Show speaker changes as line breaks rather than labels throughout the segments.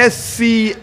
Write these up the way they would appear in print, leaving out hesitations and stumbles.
SCIENCE,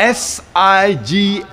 SIGNS।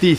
30,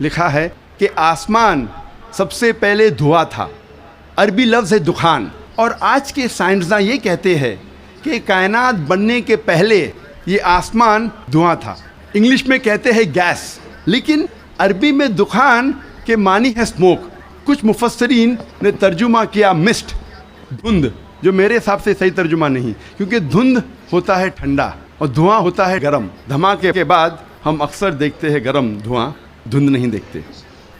لکھا ہے کہ آسمان سب سے پہلے دھواں تھا. عربی لفظ ہے دخان. اور آج کے سائنسداں یہ کہتے ہیں کہ کائنات بننے کے پہلے یہ آسمان دھواں تھا. انگلش میں کہتے ہیں گیس, لیکن عربی میں دخان کے معنی ہے اسموک. کچھ مفسرین نے ترجمہ کیا مسٹ, دھند, جو میرے حساب سے صحیح ترجمہ نہیں, کیونکہ دھند ہوتا ہے ٹھنڈا اور دھواں ہوتا ہے گرم. دھماکے کے بعد ہم اکثر دیکھتے ہیں گرم دھواں, دھند نہیں دیکھتے.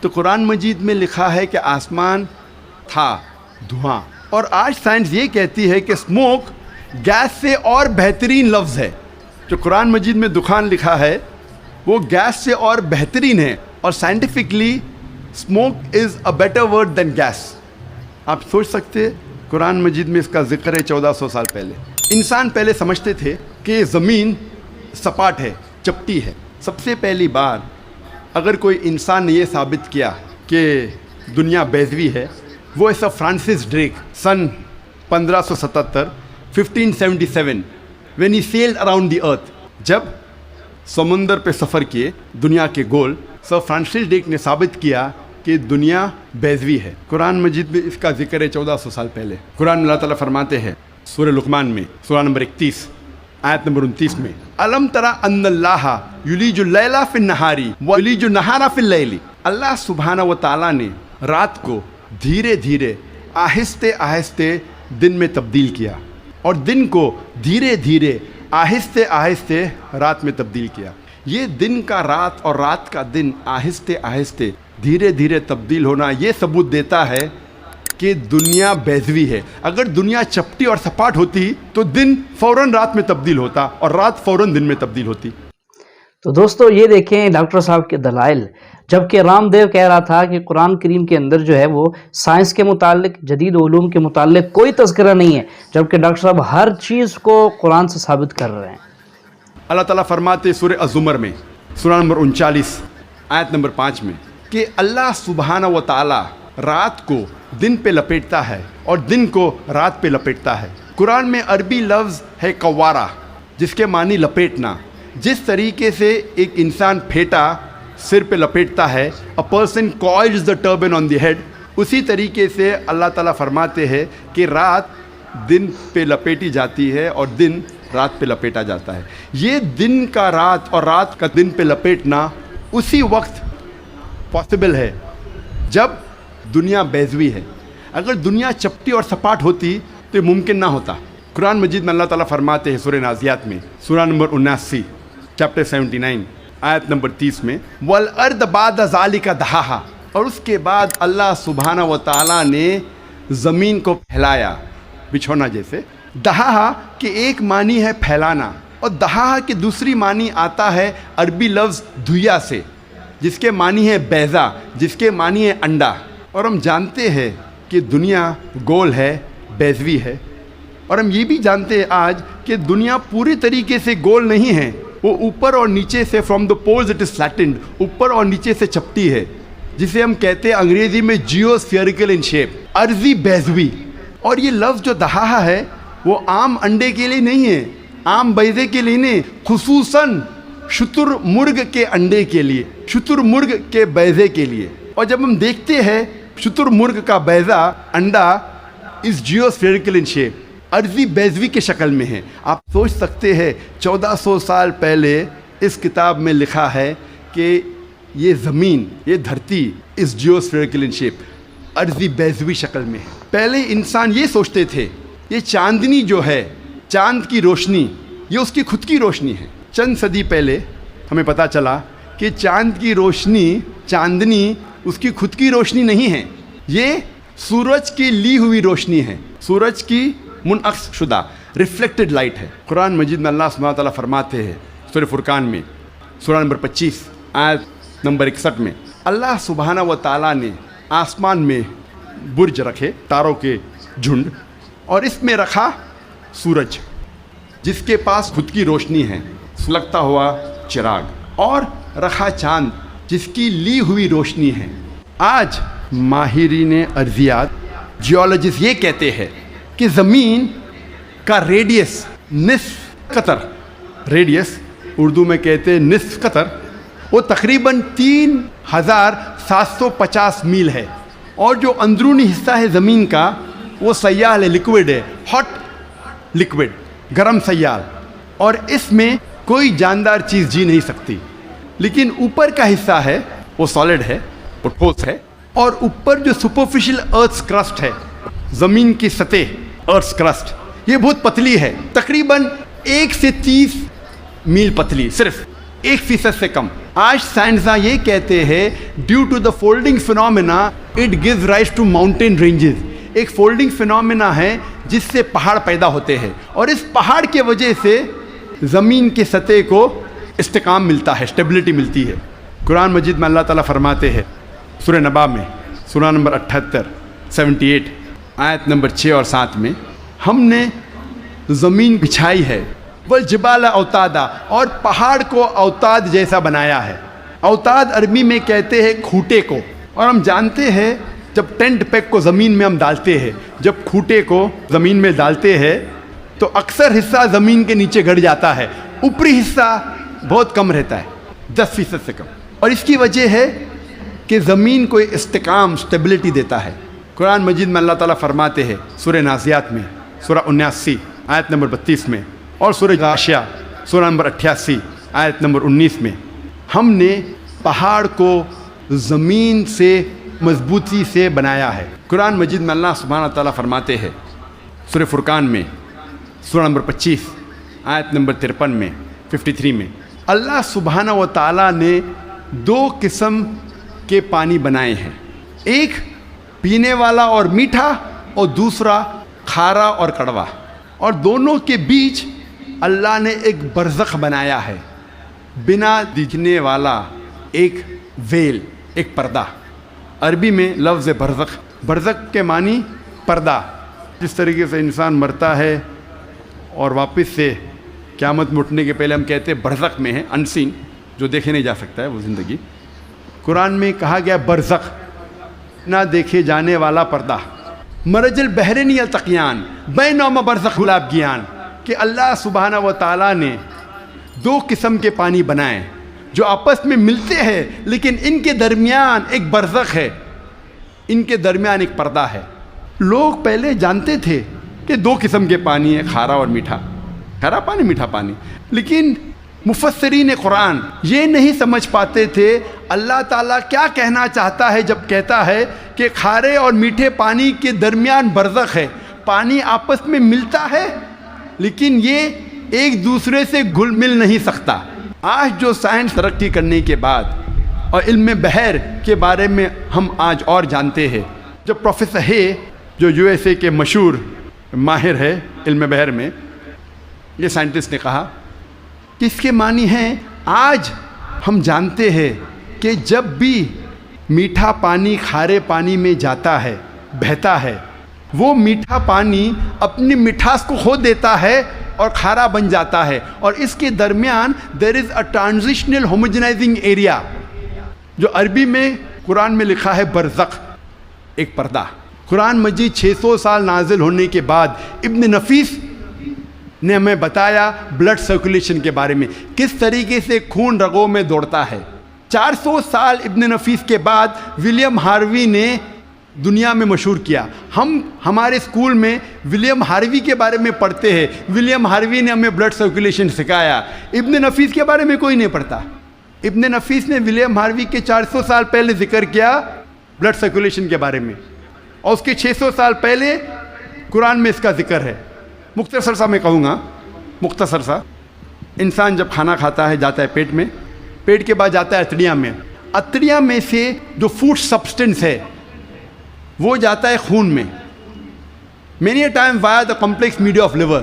تو قرآن مجید میں لکھا ہے کہ آسمان تھا دھواں. اور آج سائنس یہ کہتی ہے کہ اسموک گیس سے اور بہترین لفظ ہے. جو قرآن مجید میں دخان لکھا ہے وہ گیس سے اور بہترین ہے, اور scientifically smoke is a better word than gas. آپ سوچ سکتے قرآن مجید میں اس کا ذکر ہے 1400 سال پہلے. انسان پہلے سمجھتے تھے کہ زمین سپاٹ ہے, چپٹی ہے. سب سے پہلی بار اگر کوئی انسان نے یہ ثابت کیا کہ دنیا بیضوی ہے, وہ ایسا Francis Drake sun 1577 1577 when he sailed around the earth, جب سمندر پہ سفر کیے دنیا کے گول, سر فرانسس ڈریک نے ثابت کیا کہ دنیا بیضوی ہے. قرآن مجید میں اس کا ذکر ہے 1400 سال پہلے. قرآن میں اللہ تعالیٰ فرماتے ہیں سورہ لقمان میں سورہ نمبر 31 آیت نمبر 29 میں, الم تری ان اللہ یلیج اللیل فی النہار ویلیج النہار فی اللیل. اللہ سبحانہ و تعالیٰ نے رات کو دھیرے دھیرے آہستہ آہستہ دن میں تبدیل کیا, اور دن کو دھیرے دھیرے آہستہ آہستہ رات میں تبدیل کیا. یہ دن کا رات اور رات کا دن آہستہ آہستہ دھیرے دھیرے تبدیل ہونا یہ ثبوت دیتا ہے کہ دنیا بیضوی ہے. اگر دنیا چپٹی اور سپاٹ ہوتی تو دن فوراً رات میں تبدیل ہوتا اور رات فوراً دن میں تبدیل ہوتی.
تو دوستو یہ دیکھیں ڈاکٹر صاحب کے دلائل, جبکہ رام دیو کہہ رہا تھا کہ قرآن کریم کے اندر جو ہے وہ سائنس کے متعلق, جدید علوم کے متعلق کوئی تذکرہ نہیں ہے, جبکہ ڈاکٹر صاحب ہر چیز کو قرآن سے ثابت کر رہے ہیں.
اللہ تعالیٰ فرماتے سورہ الزمر میں سورہ نمبر 39 آیت نمبر 5 میں کہ اللہ سبحانہ و تعالیٰ رات کو دن پہ لپیٹتا ہے اور دن کو رات پہ لپیٹتا ہے. قرآن میں عربی لفظ ہے قوارہ, جس کے معنی لپیٹنا. جس طریقے سے ایک انسان پھیٹا سر پہ لپیٹتا ہے, a person coils the turban on the head, اسی طریقے سے اللہ تعالیٰ فرماتے ہیں کہ رات دن پہ لپیٹی جاتی ہے اور دن رات پہ لپیٹا جاتا ہے. یہ دن کا رات اور رات کا دن پہ لپیٹنا اسی وقت پاسبل ہے جب دنیا بیضوی ہے. اگر دنیا چپٹی اور سپاٹ ہوتی تو یہ ممکن نہ ہوتا. قرآن مجید میں اللہ تعالیٰ فرماتے ہیں سورہ نازیات میں سورہ نمبر 79 چیپٹر 79 آیت نمبر 30 میں وَالْأَرْضَ بَعْدَ ذَلِكَ دَحَاهَا, اور اس کے بعد اللہ سبحانہ و تعالیٰ نے زمین کو پھیلایا بچھونا جیسے. دہا کے ایک معنی ہے پھیلانا, اور دہا کی دوسری معنی آتا ہے عربی لفظ دھویا سے, جس کے معنی ہے بیضا, جس کے معنی ہے انڈا. اور ہم جانتے ہیں کہ دنیا گول ہے, بیضوی ہے, اور ہم یہ بھی جانتے ہیں آج کہ دنیا پوری طریقے سے گول نہیں ہے, وہ اوپر اور نیچے سے from the poles it is flattened, اوپر اور نیچے سے چپٹی ہے, جسے ہم کہتے ہیں انگریزی میں جیو اسفیئریکل ان شیپ, عرضی بیضوی. اور یہ لفظ جو دہا ہے وہ عام انڈے کے لیے نہیں ہے, عام بیضے کے لیے نہیں, خصوصاً شتر مرغ کے انڈے کے لیے, شتر مرغ کے بیضے کے لیے. اور جب ہم دیکھتے ہیں شتر مرغ کا بیضا انڈا از جیو اسفیئریکل ان شیپ, عرضی بیضوی کے شکل میں ہے. آپ سوچ سکتے ہیں 1400 سال پہلے اس کتاب میں لکھا ہے کہ یہ زمین, یہ دھرتی اس جیو اسفیئریکل ان شیپ, عرضی بیضوی شکل میں ہے. پہلے انسان یہ سوچتے تھے یہ چاندنی جو ہے, چاند کی روشنی, یہ اس کی خود کی روشنی ہے. چند صدی پہلے ہمیں پتہ چلا کہ چاند کی روشنی, چاندنی اس کی خود کی روشنی نہیں ہے, یہ سورج کی لی ہوئی روشنی ہے, سورج کی منعکس شدہ ریفلیکٹڈ لائٹ ہے. قرآن مجید میں اللہ سبحانہ تعالیٰ فرماتے ہیں سورہ فرقان میں سورہ نمبر 25 آیت نمبر 61 میں اللہ سبحانہ و تعالیٰ نے آسمان میں برج رکھے, تاروں کے جھنڈ, اور اس میں رکھا سورج جس کے پاس خود کی روشنی ہے, سلگتا ہوا چراغ, اور رکھا چاند جس کی لی ہوئی روشنی ہے. آج ماہرین ارضیات, جیولوجسٹ یہ کہتے ہیں کہ زمین کا ریڈیس نصف قطر, ریڈیس اردو میں کہتے ہیں نصف قطر, وہ تقریباً 3750 میل ہے، اور جو اندرونی حصہ ہے زمین کا وہ سیال ہے، لکوڈ ہے، ہاٹ لکوڈ، گرم سیال، اور اس میں کوئی جاندار چیز جی نہیں سکتی. لیکن اوپر کا حصہ ہے وہ سالڈ ہے، وہ ٹھوس ہے، اور اوپر جو سپرفیشل ارتھس کرسٹ ہے، زمین کی سطح، ارتھس کرسٹ، یہ بہت پتلی ہے، تقریباً 1 سے 30 میل پتلی، صرف 1% سے کم. آج سائنسداں یہ کہتے ہیں due to the folding phenomena it gives rise to mountain ranges. ایک فولڈنگ فنومینا ہے جس سے پہاڑ پیدا ہوتے ہیں، اور اس پہاڑ کی وجہ سے زمین کی سطح کو استحکام ملتا ہے، اسٹیبلٹی ملتی ہے. قرآن مجید میں اللہ تعالیٰ فرماتے ہیں سورہ نبا میں، سورہ نمبر 78 آیت نمبر 6 اور 7 میں، ہم نے زمین بچھائی ہے، والجبال اوتادا، اور پہاڑ کو اوتاد جیسا بنایا ہے. اوتاد عربی میں کہتے ہیں کھوٹے کو، اور ہم جانتے ہیں جب ٹینٹ پیک کو زمین میں ہم ڈالتے ہیں، جب کھوٹے کو زمین میں ڈالتے ہیں تو اکثر حصہ زمین کے نیچے گڑ جاتا ہے، اوپری حصہ بہت کم رہتا ہے، 10% سے کم. اور اس کی وجہ ہے کہ زمین کو استحکام، اسٹیبلٹی دیتا ہے. قرآن مجید میں اللہ تعالیٰ فرماتے ہیں سورہ نازیات میں، سورہ 79 آیت نمبر 32 میں، اور سورہ غاشیہ سورہ نمبر 88 آیت نمبر 19 میں، ہم نے پہاڑ کو زمین سے مضبوطی سے بنایا ہے. قرآن مجید میں اللہ سبحانہ تعالیٰ فرماتے ہیں سورہ فرقان میں، سورہ نمبر 25 آیت نمبر 53 میں، 53 میں، اللہ سبحانہ و تعالیٰ نے 2 قسم کے پانی بنائے ہیں، ایک پینے والا اور میٹھا، اور دوسرا کھارا اور کڑوا، اور دونوں کے بیچ اللہ نے ایک برزخ بنایا ہے، بنا دکھنے والا ایک ویل، ایک پردہ. عربی میں لفظ برزخ، برزخ کے معنی پردہ. جس طریقے سے انسان مرتا ہے اور واپس سے قیامت میں اٹھنے کے پہلے ہم کہتے ہیں برزخ میں ہے، انسین، جو دیکھے نہیں جا سکتا ہے وہ زندگی. قرآن میں کہا گیا برزخ، نہ دیکھے جانے والا پردہ. مرج البحرین یلتقیان بینہما برزخ لابغیان، کہ اللہ سبحانہ و تعالیٰ نے 2 قسم کے پانی بنائے جو آپس میں ملتے ہیں، لیکن ان کے درمیان ایک برزخ ہے، ان کے درمیان ایک پردہ ہے. لوگ پہلے جانتے تھے کہ 2 قسم کے پانی ہیں، کھارا اور میٹھا، کھارا پانی، میٹھا پانی، لیکن مفسرین قرآن یہ نہیں سمجھ پاتے تھے اللہ تعالیٰ کیا کہنا چاہتا ہے جب کہتا ہے کہ کھارے اور میٹھے پانی کے درمیان برزخ ہے. پانی آپس میں ملتا ہے لیکن یہ ایک دوسرے سے گھل مل نہیں سکتا. آج جو سائنس ترقی کرنے کے بعد اور علم بحر کے بارے میں ہم آج اور جانتے ہیں، جب پروفیسر ہے جو USA کے مشہور ماہر ہے علم بحر میں، یہ سائنٹسٹ نے کہا کہ اس کے معنی ہیں، آج ہم جانتے ہیں کہ جب بھی میٹھا پانی کھارے پانی میں جاتا ہے، بہتا ہے، وہ میٹھا پانی اپنی مٹھاس کو کھو دیتا ہے اور کھارا بن جاتا ہے، اور اس کے درمیان دیر از اے ٹرانزیشنل ہوموجنائزنگ ایریا، جو عربی میں قرآن میں لکھا ہے برزخ، ایک پردہ. قرآن مجید 600 سال نازل ہونے کے بعد ابن نفیس نے ہمیں بتایا بلڈ سرکولیشن کے بارے میں، کس طریقے سے خون رگوں میں دوڑتا ہے. 400 سال ابن نفیس کے بعد ولیم ہاروی نے دنیا میں مشہور کیا. ہم ہمارے اسکول میں ولیم ہاروی کے بارے میں پڑھتے ہیں، ولیم ہاروی نے ہمیں بلڈ سرکولیشن سکھایا. ابن نفیس کے بارے میں کوئی نہیں پڑھتا. ابن نفیس نے ولیم ہاروی کے 400 سال پہلے ذکر کیا بلڈ سرکولیشن کے بارے میں، اور اس کے 600 سال پہلے قرآن میں اس کا ذکر ہے. مختصر سا میں کہوں گا، مختصر سا، انسان جب کھانا کھاتا ہے جاتا ہے پیٹ میں، پیٹ کے بعد جاتا ہے اتڑیاں میں، اتڑیاں میں سے جو فوڈ سبسٹنس ہے وہ جاتا ہے خون میں، many a time via the complex media of liver,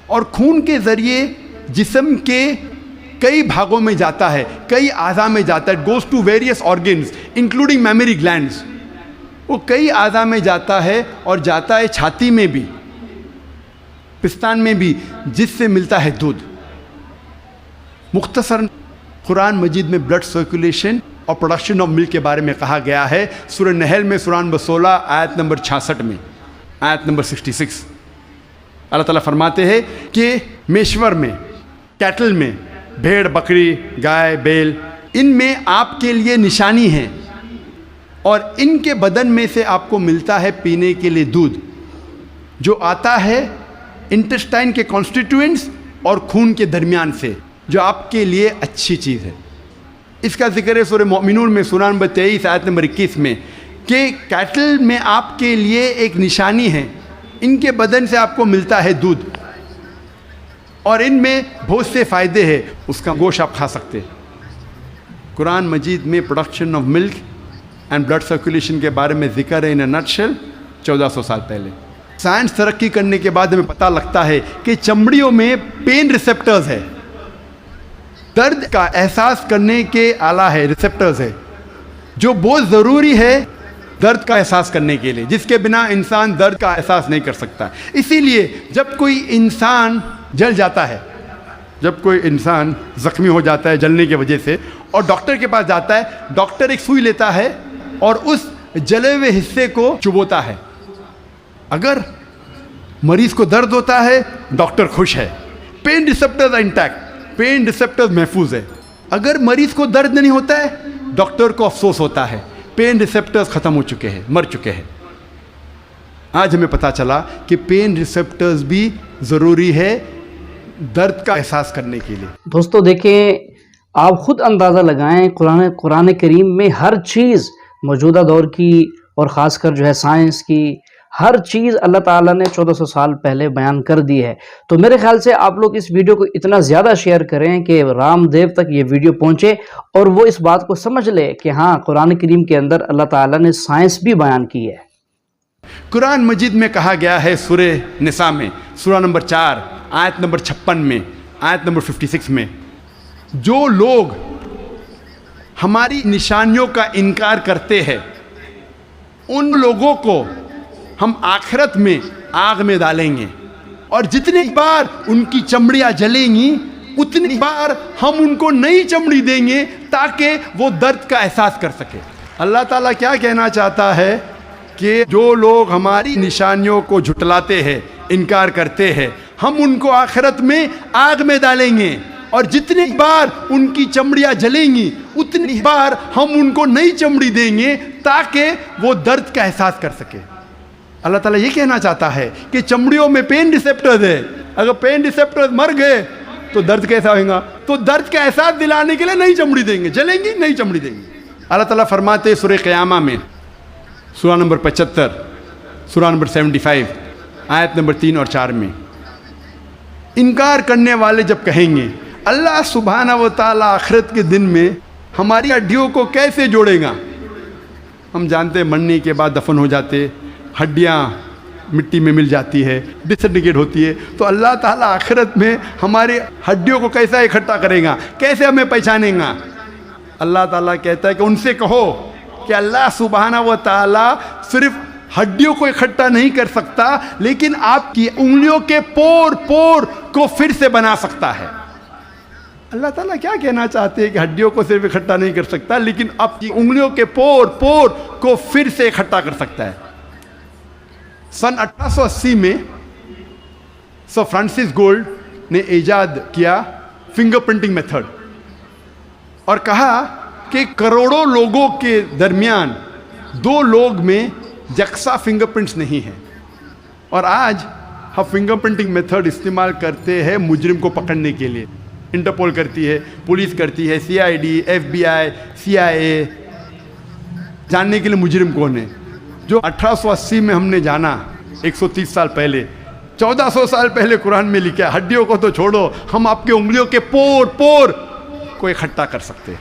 اور خون کے ذریعے جسم کے کئی بھاگوں میں جاتا ہے، کئی اعضاء میں جاتا ہے، goes to various organs including mammary glands. وہ کئی اعضاء میں جاتا ہے اور جاتا ہے چھاتی میں بھی، پستان میں بھی، جس سے ملتا ہے دودھ. مختصر قرآن مجید میں بلڈ سرکولیشن اور پروڈکشن آف ملک کے بارے میں کہا گیا ہے. سورہ نحل میں سورہ نمبر 16 آیت نمبر 66 میں، آیت نمبر 66 اللہ تعالیٰ فرماتے ہیں کہ میشور میں، کیٹل میں، بھیڑ، بکری، گائے، بیل، ان میں آپ کے لیے نشانی ہیں اور ان کے بدن میں سے آپ کو ملتا ہے پینے کے لیے دودھ جو آتا ہے انٹسٹائن کے کانسٹیٹوئنٹس اور خون کے درمیان سے، جو آپ کے لیے اچھی چیز ہے۔ اس کا ذکر ہے سورہ مومنون میں سورہ نمبر 23 آیت نمبر 21 میں کہ کیٹل میں آپ کے لیے ایک نشانی ہے، ان کے بدن سے آپ کو ملتا ہے دودھ اور ان میں بہت سے فائدے ہیں، اس کا گوشت آپ کھا سکتے ہیں۔ قرآن مجید میں production of milk and blood circulation کے بارے میں ذکر ہے ان اے نٹ شیل 1400 سال پہلے۔ سائنس ترقی کرنے کے بعد ہمیں پتہ لگتا ہے کہ چمڑیوں میں پین ریسیپٹرز ہے، درد کا احساس کرنے کے آلہ ہے، ریسیپٹرز ہے، جو بہت ضروری ہے درد کا احساس کرنے کے لیے، جس کے بنا انسان درد کا احساس نہیں کر سکتا۔ اسی لیے جب کوئی انسان جل جاتا ہے، جب کوئی انسان زخمی ہو جاتا ہے جلنے کی وجہ سے اور ڈاکٹر کے پاس جاتا ہے، ڈاکٹر ایک سوئی لیتا ہے اور اس جلے ہوئے حصے کو چبوتا ہے۔ اگر مریض کو درد ہوتا ہے ڈاکٹر خوش ہے، pain receptors intact, pain receptors محفوظ ہے۔ اگر مریض کو درد نہیں ہوتا ہے ڈاکٹر کو افسوس ہوتا ہے، پین ریسیپٹرز ختم ہو چکے ہیں، مر چکے ہیں۔ آج ہمیں پتہ چلا کہ پین ریسیپٹرز بھی ضروری ہے درد کا احساس کرنے کے لیے۔
دوستو دیکھیں، آپ خود اندازہ لگائیں، قرآن کریم میں ہر چیز موجودہ دور کی اور خاص کر جو ہے سائنس کی ہر چیز اللہ تعالیٰ نے 1400 سال پہلے بیان کر دی ہے۔ تو میرے خیال سے آپ لوگ اس ویڈیو کو اتنا زیادہ شیئر کریں کہ رام دیو تک یہ ویڈیو پہنچے اور وہ اس بات کو سمجھ لے کہ ہاں قرآن کریم کے اندر اللہ تعالیٰ نے سائنس بھی بیان کی ہے۔
قرآن مجید میں کہا گیا ہے سورہ نساء میں سورہ نمبر 4 آیت نمبر 56 میں، آیت نمبر 56 میں، جو لوگ ہماری نشانیوں کا انکار کرتے ہیں ان لوگوں کو ہم آخرت میں آگ میں ڈالیں گے اور جتنی بار ان کی چمڑیاں جلیں گی اتنی بار ہم ان کو نئی چمڑی دیں گے تاکہ وہ درد کا احساس کر سکے۔ اللہ تعالیٰ کیا کہنا چاہتا ہے کہ جو لوگ ہماری نشانیوں کو جھٹلاتے ہیں، انکار کرتے ہیں، ہم ان کو آخرت میں آگ میں ڈالیں گے اور جتنی بار ان کی چمڑیاں جلیں گی اتنی بار ہم ان کو نئی چمڑی دیں گے تاکہ وہ درد کا احساس کر سکے۔ اللہ تعالیٰ یہ کہنا چاہتا ہے کہ چمڑیوں میں پین ریسیپٹرز ہے، اگر پین ریسیپٹرز مر گئے تو درد کیسا ہوگا؟ تو درد کا احساس دلانے کے لیے نئی چمڑی دیں گے، جلیں گی نئی چمڑی دیں گے۔ اللہ تعالیٰ فرماتے سورہ قیامہ میں سورہ نمبر 75 سورہ نمبر 75 آیت نمبر 3 اور 4 میں، انکار کرنے والے جب کہیں گے اللہ سبحانہ و تعالیٰ آخرت کے دن میں ہماری ہڈیوں کو کیسے جوڑے گا؟ ہم جانتے ہیں مرنے کے بعد دفن ہو جاتے، ہڈیاں مٹی میں مل جاتی ہے، ڈسنٹیگریٹ ہوتی ہے، تو اللہ تعالیٰ آخرت میں ہماری ہڈیوں کو کیسا اکٹھا کرے گا، کیسے ہمیں پہچانے گا؟ اللہ تعالیٰ کہتا ہے کہ ان سے کہو کہ اللہ سبحانہ و تعالیٰ صرف ہڈیوں کو اکٹھا نہیں کر سکتا لیکن آپ کی انگلیوں کے پور پور کو پھر سے بنا سکتا ہے۔ اللہ تعالیٰ کیا کہنا چاہتے ہیں کہ ہڈیوں کو صرف اکٹھا نہیں کر سکتا لیکن آپ کی انگلیوں کے پور پور کو پھر سے اکٹھا کر سکتا ہے۔ سن 1880 میں سر فرانسس گولڈ نے ایجاد کیا فنگر پرنٹنگ میتھڈ اور کہا کہ کروڑوں لوگوں کے درمیان 2 لوگ میں یکساں فنگر پرنٹس نہیں ہیں، اور آج ہم فنگر پرنٹنگ میتھڈ استعمال کرتے ہیں مجرم کو پکڑنے کے لیے۔ انٹرپول کرتی ہے، پولیس کرتی ہے، CID، FBI، CIA، جاننے کے لیے مجرم کون ہے۔ جو 1880 میں ہم نے جانا 130 سال پہلے، 1400 سال پہلے قرآن میں لکھا ہے، ہڈیوں کو تو چھوڑو، ہم آپ کے انگلیوں کے پور پور کو اکٹھا کر سکتے ہیں۔